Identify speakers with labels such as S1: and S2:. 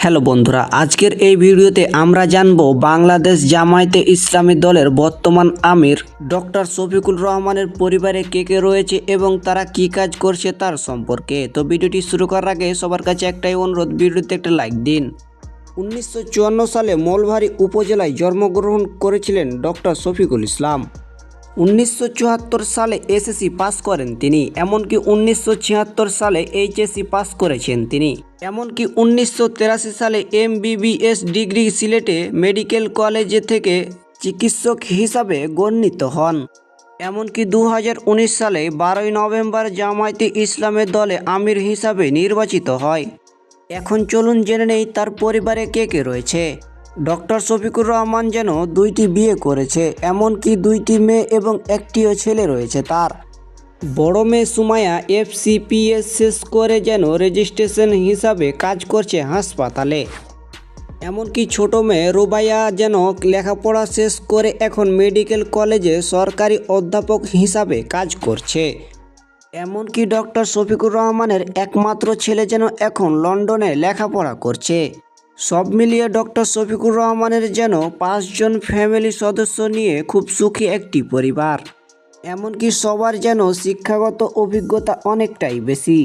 S1: Hello বন্ধুরা, আজকের এই ভিডিওতে আমরা জানব বাংলাদেশ জামায়াতে ইসলামী দলের বর্তমান আমির ডক্টর শফিকুর রহমানের পরিবারে কে কে রয়েছে এবং তারা কি কাজ করছে তার সম্পর্কে। তো ভিডিওটি শুরু করার আগে সবার কাছে একটাই অনুরোধ, ভিডিওতে একটা লাইক দিন। 1954 সালে মৌলভী উপজেলায় জন্মগ্রহণ করেছিলেন ডক্টর শফিকুল ইসলাম। 1974 সালে এসএসসি পাস করেন তিনি, এমনকি 1976 সালে এইচএসসি পাস করেছেন তিনি, এমনকি 1983 সালে এমবিবিএস ডিগ্রি সিলেটে মেডিকেল কলেজে থেকে চিকিৎসক হিসাবে গণ্যিত হন। এমনকি 2019 সালে 12 নভেম্বর জামায়াতে ইসলামের দলে আমির হিসাবে নির্বাচিত হয়। এখন চলুন জেনে নেই তার পরিবারে কে কে রয়েছে। ডক্টর শফিকুর রহমান যেন 2টি বিয়ে করেছে, এমনকি 2টি মেয়ে এবং একটিও ছেলে রয়েছে তার। বড় মেয়ে সুমাইয়া এফসিপিএস শেষ করে যেন রেজিস্ট্রেশন হিসাবে কাজ করছে হাসপাতালে, এমনকি ছোট মেয়ে রুবাইয়া যেন লেখাপড়া শেষ করে এখন মেডিকেল কলেজে সরকারি অধ্যাপক হিসাবে কাজ করছে। এমনকি ডক্টর শফিকুর রহমানের একমাত্র ছেলে যেন এখন লন্ডনে লেখাপড়া করছে। সব মিলিয়ে ডক্টর শফিকুর রহমানের যেন 5 জন ফ্যামিলি সদস্য নিয়ে খুব সুখী একটি পরিবার, এমনকি সবার যেন শিক্ষাগত অভিজ্ঞতা অনেকটাই বেশি।